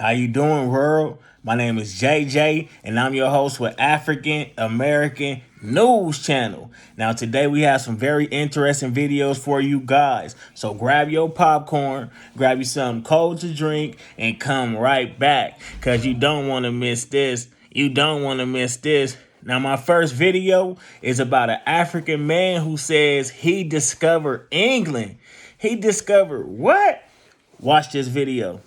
How you doing, world? My name is JJ, and I'm your host with African American News Channel. Now, today we have some very interesting videos for you guys. So grab your popcorn, grab you something cold to drink, and come right back, because you don't want to miss this. You don't want to miss this. Now, my first video is about an African man who says he discovered England. He discovered what? Watch this video.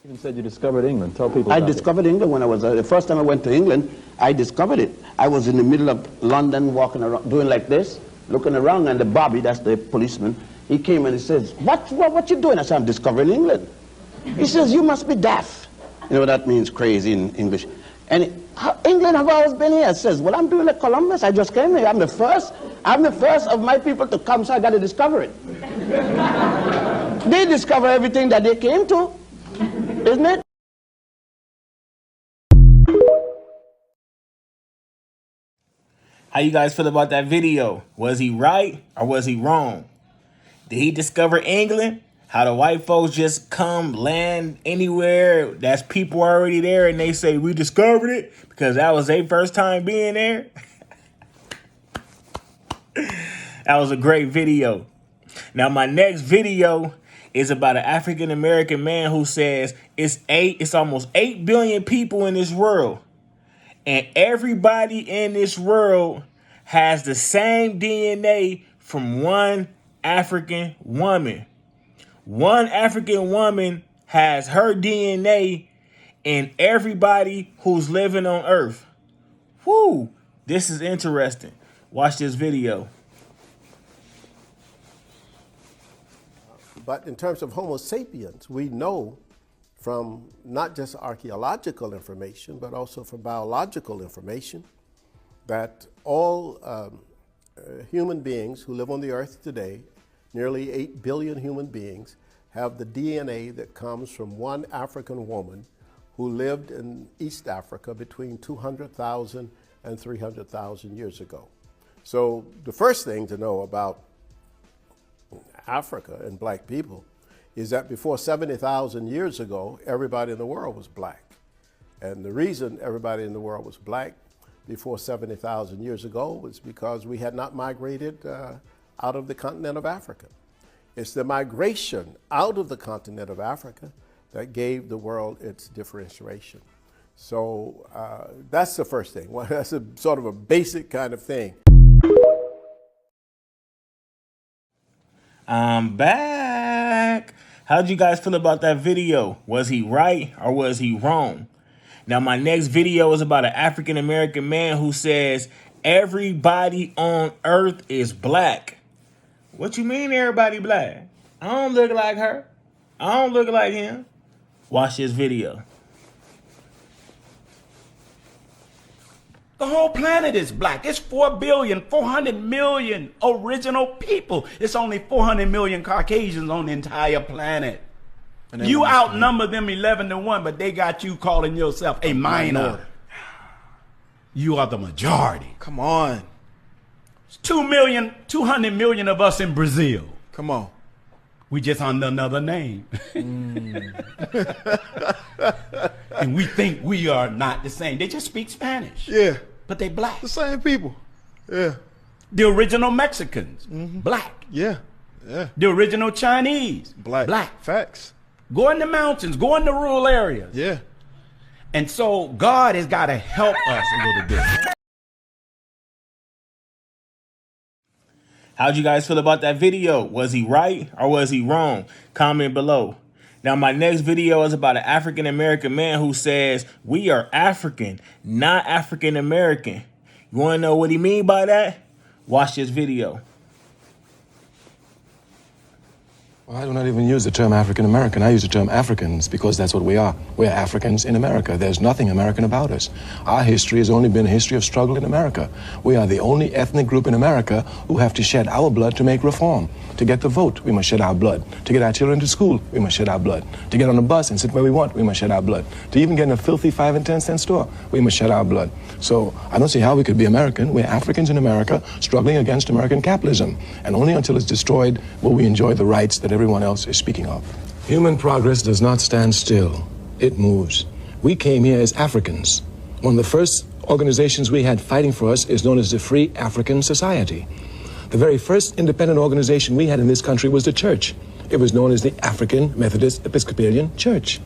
You said you discovered England. Tell people I about discovered England when I was, the first time I went to England, I discovered it. I was in the middle of London walking around, doing like this, looking around, and the Bobby, that's the policeman, he came and he says, what you doing? I said, I'm discovering England. He says, you must be deaf. You know what that means, crazy in English. And England have always been here. I says, well, I'm doing like Columbus. I just came here. I'm the first of my people to come, so I got to discover it. They discover everything that they came to. Isn't it? How you guys feel about that video? Was he right or was he wrong? Did he discover England? How the white folks just come land anywhere, that's people already there, and they say we discovered it because that was their first time being there? That was a great video. Now, my next video is about an African American man who says it's almost 8 billion people in this world, and everybody in this world has the same DNA from one African woman. One African woman has her DNA in everybody who's living on Earth. Whoo, this is interesting. Watch this video. But in terms of Homo sapiens, we know from not just archaeological information, but also from biological information, that all human beings who live on the earth today, nearly 8 billion human beings, have the DNA that comes from one African woman who lived in East Africa between 200,000 and 300,000 years ago. So the first thing to know about Africa and black people is that before 70,000 years ago, everybody in the world was black. And the reason everybody in the world was black before 70,000 years ago was because we had not migrated out of the continent of Africa. It's the migration out of the continent of Africa that gave the world its differentiation. So that's the first thing. Well, that's a sort of a basic kind of thing. I'm back. How'd you guys feel about that video? Was he right or was he wrong? Now, my next video is about an African American man who says everybody on Earth is black. What you mean everybody black? I don't look like her. I don't look like him. Watch this video. The whole planet is black. It's 400 million original people. It's only 400 million Caucasians on the entire planet. You outnumber them 11-1, but they got you calling yourself a minor. You are the majority. Come on. It's 200 million of us in Brazil. Come on. We just under another name. And we think we are not the same. They just speak Spanish. Yeah. But they black. The same people. Yeah. The original Mexicans, black. Yeah. Yeah. The original Chinese, Black. black. Facts. Go in the mountains, go in the rural areas. Yeah. And so God has got to help us a little bit. How'd you guys feel about that video? Was he right or was he wrong? Comment below. Now, my next video is about an African American man who says we are African, not African American. You want to know what he mean by that? Watch this video. Well, I do not even use the term African American. I use the term Africans because that's what we are. We are Africans in America. There's nothing American about us. Our history has only been a history of struggle in America. We are the only ethnic group in America who have to shed our blood to make reform. To get the vote, we must shed our blood. To get our children to school, we must shed our blood. To get on a bus and sit where we want, we must shed our blood. To even get in a filthy 5 and 10 cent store, we must shed our blood. So I don't see how we could be American. We're Africans in America struggling against American capitalism. And only until it's destroyed will we enjoy the rights that everyone else is speaking of. Human progress does not stand still. It moves. We came here as Africans. One of the first organizations we had fighting for us is known as the Free African Society. The very first independent organization we had in this country was the church. It was known as the African Methodist Episcopalian Church.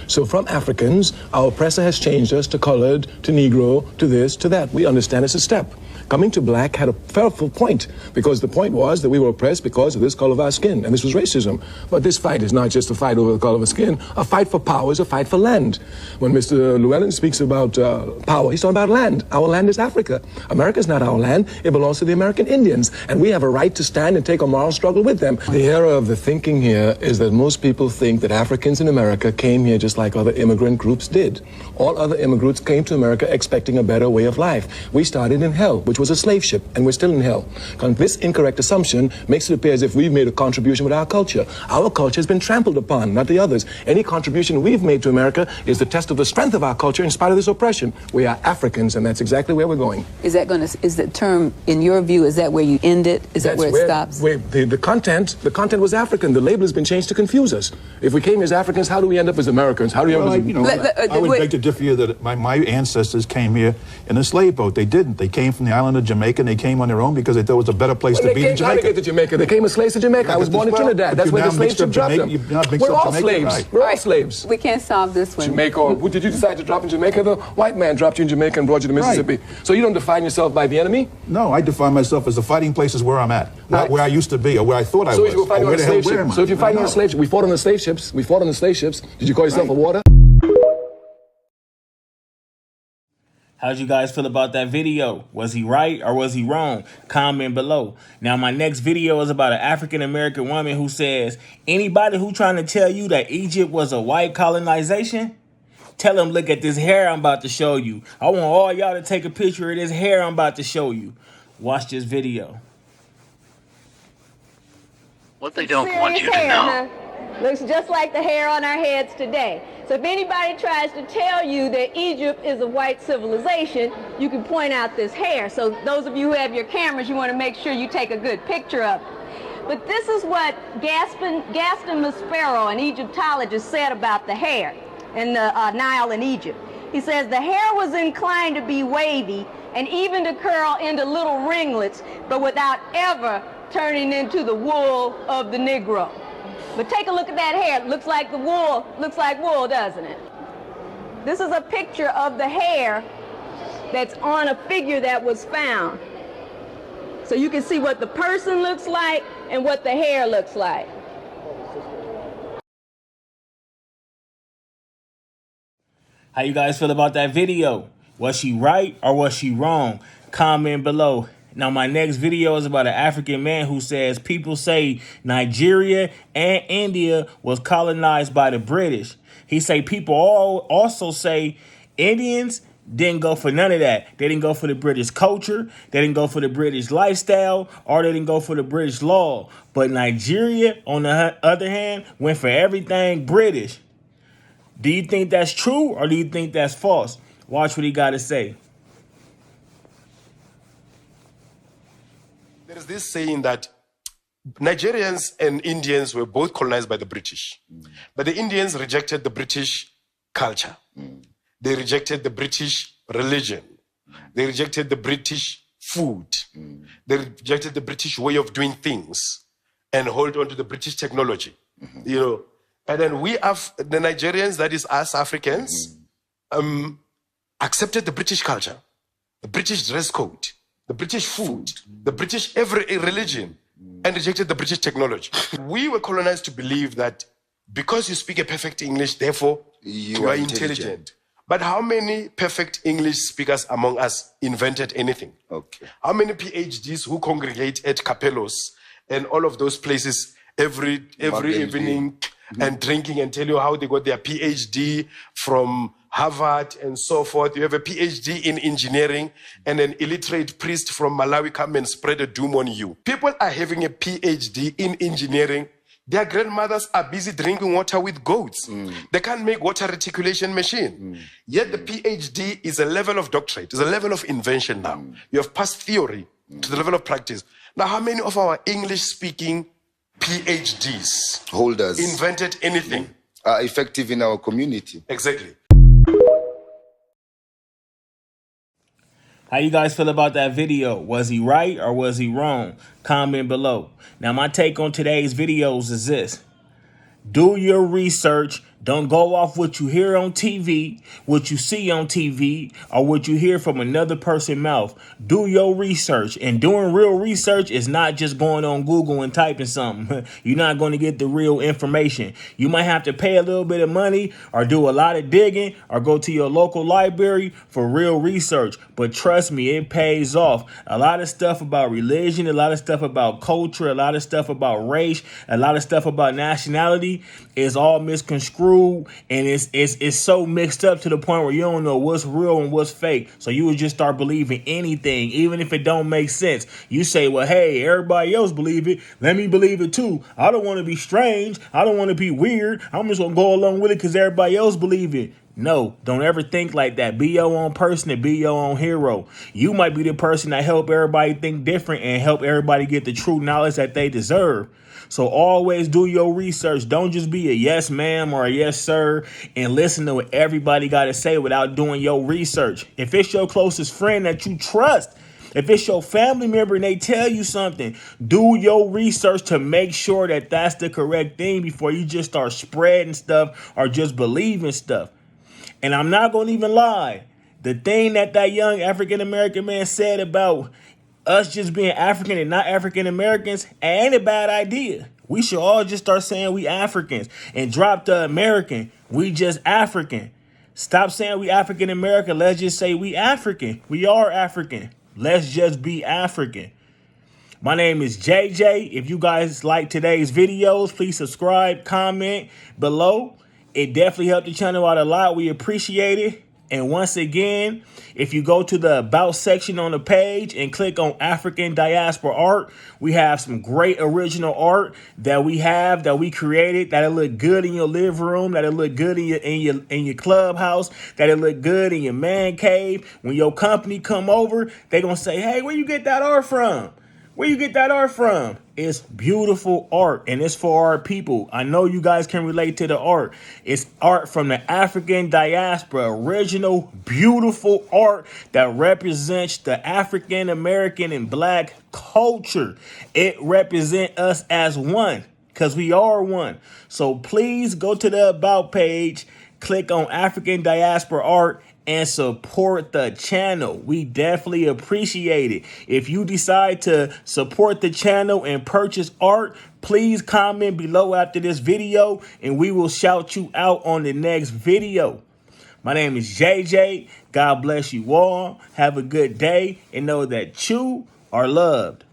So from Africans, our oppressor has changed us to colored, to Negro, to this, to that. We understand it's a step. Coming to black had a powerful point, because the point was that we were oppressed because of this color of our skin, and this was racism. But this fight is not just a fight over the color of our skin. A fight for power is a fight for land. When Mr. Llewellyn speaks about power, he's talking about land. Our land is Africa. America is not our land. It belongs to the American Indians, and we have a right to stand and take a moral struggle with them. The error of the thinking here is that most people think that Africans in America came here just like other immigrant groups did. All other immigrants came to America expecting a better way of life. We started in hell, which was a slave ship, and we're still in hell. This incorrect assumption makes it appear as if we've made a contribution with our culture. Our culture has been trampled upon, not the others. Any contribution we've made to America is the test of the strength of our culture in spite of this oppression. We are Africans, and that's exactly where we're going. Is the term, in your view, is that where you end it? Is that where it stops? The content was African. The label has been changed to confuse us. If we came as Africans, how do we end up as Americans? How do you I would beg to differ here that my ancestors came here in a slave boat. They didn't. They came from the island of Jamaica, and they came on their own because they thought it was a better place to be than Jamaica. How did they get to Jamaica? They came as slaves to Jamaica. I was born in Trinidad. That's where the slave ship dropped them. We're all slaves. Right. We're all slaves. We can't solve this one. Jamaica. Did you decide to drop in Jamaica? The white man dropped you in Jamaica and brought you to Mississippi. Right. So you don't define yourself by the enemy? No, I define myself as the fighting place is where I'm at, not where I used to be or where I thought I was. So if you were fighting on a slave ship. So if you're fighting on a slave ship, we fought on the slave ships. We fought on the slave ships. Did you call yourself a warder? How'd you guys feel about that video? Was he right or was he wrong? Comment below. Now, my next video is about an African-American woman who says, anybody who trying to tell you that Egypt was a white colonization, tell them, look at this hair I'm about to show you. I want all y'all to take a picture of this hair I'm about to show you. Watch this video. What they don't want you to know. Looks just like the hair on our heads today. So if anybody tries to tell you that Egypt is a white civilization, you can point out this hair. So those of you who have your cameras, you want to make sure you take a good picture of it. But this is what Gaston Maspero, an Egyptologist, said about the hair in the Nile in Egypt. He says the hair was inclined to be wavy and even to curl into little ringlets, but without ever turning into the wool of the Negro. But take a look at that hair. It looks like wool, doesn't it? This is a picture of the hair that's on a figure that was found. So you can see what the person looks like and what the hair looks like. How you guys feel about that video? Was she right or was she wrong? Comment below. Now, my next video is about an African man who says people say Nigeria and India was colonized by the British. He say people also say Indians didn't go for none of that. They didn't go for the British culture. They didn't go for the British lifestyle, or they didn't go for the British law. But Nigeria, on the other hand, went for everything British. Do you think that's true or do you think that's false? Watch what he got to say. There is this saying that Nigerians and Indians were both colonized by the British. But the Indians rejected the British culture. They rejected the British religion. They rejected the British food. They rejected the British way of doing things and hold on to the British technology. You know, and then we have the Nigerians, that is us Africans, accepted the British culture, the British dress code, the British food, the British every religion, and rejected the British technology. We were colonized to believe that because you speak a perfect English, therefore you are intelligent. But how many perfect English speakers among us invented anything? Okay. How many PhDs who congregate at Capellos and all of those places every evening and drinking and tell you how they got their PhD from Harvard and so forth. You have a PhD in engineering and an illiterate priest from Malawi come and spread a doom on you. People are having a PhD in engineering. Their grandmothers are busy drinking water with goats. They can't make water reticulation machine. Yet the PhD is a level of doctorate, is a level of invention now. You have passed theory to the level of practice. Now, how many of our English-speaking PhDs, holders invented anything, are effective in our community. Exactly. How you guys feel about that video? Was he right or was he wrong? Comment below. Now, my take on today's videos is this. Do your research. Don't go off what you hear on TV, what you see on TV, or what you hear from another person's mouth. Do your research. And doing real research is not just going on Google and typing something. You're not going to get the real information. You might have to pay a little bit of money or do a lot of digging or go to your local library for real research. But trust me, it pays off. A lot of stuff about religion, a lot of stuff about culture, a lot of stuff about race, a lot of stuff about nationality is all misconstrued. And it's so mixed up to the point where you don't know what's real and what's fake. So you would just start believing anything, even if it don't make sense. You say, well, hey, everybody else believe it. Let me believe it too. I don't want to be strange. I don't want to be weird. I'm just going to go along with it because everybody else believe it. No, don't ever think like that. Be your own person and be your own hero. You might be the person that help everybody think different and help everybody get the true knowledge that they deserve. So always do your research. Don't just be a yes, ma'am, or a yes, sir, and listen to what everybody got to say without doing your research. If it's your closest friend that you trust, if it's your family member and they tell you something, do your research to make sure that that's the correct thing before you just start spreading stuff or just believing stuff. And I'm not going to even lie. The thing that young African-American man said about us just being African and not African Americans ain't a bad idea. We should all just start saying we Africans and drop the American. We just African. Stop saying we African American. Let's just say we African. We are African. Let's just be African. My name is JJ. If you guys like today's videos, please subscribe, comment below. It definitely helped the channel out a lot. We appreciate it. And once again, if you go to the About section on the page and click on African Diaspora Art, we have some great original art that we created that'll look good in your living room, that'll look good in your clubhouse, that'll look good in your man cave. When your company come over, they're going to say, hey, where you get that art from? Where you get that art from? It's beautiful art, and it's for our people. I know you guys can relate to the art. It's art from the African diaspora, original, beautiful art that represents the African American and Black culture. It represents us as one, because we are one. So please go to the About page, click on African Diaspora Art, and support the channel. We definitely appreciate it. If you decide to support the channel and purchase art, please comment below after this video and we will shout you out on the next video. My name is JJ. God bless you all. Have a good day and know that you are loved.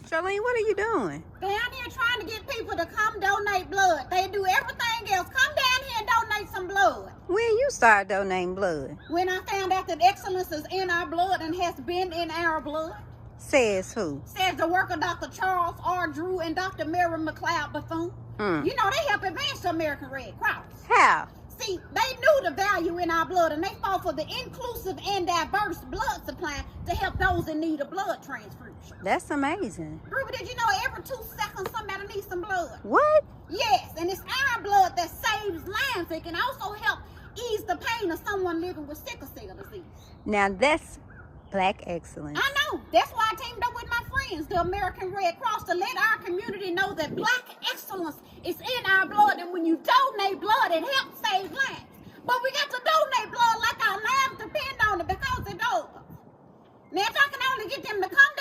Charlene, what are you doing? Down here trying to get people to come donate blood. They do everything else. Come down here and donate some blood. When you start donating blood? When I found out that excellence is in our blood and has been in our blood. Says who? Says the worker Dr. Charles R. Drew and Dr. Mary McLeod Bethune. You know, they help advance the American Red Cross. How? See, they knew the value in our blood and they fought for the inclusive and diverse blood supply to help those in need of blood transfusion. That's amazing. Ruby, did you know every 2 seconds somebody needs some blood? What? Yes, and it's our blood that saves lives. It can also help ease the pain of someone living with sickle cell disease. Now that's Black excellence. I know. That's why I teamed up with my friends, the American Red Cross, to let our community know that Black excellence is in our blood. And when you donate blood, it helps save lives. But we got to donate blood like our lives depend on it because it does. Now, if I can only get them to come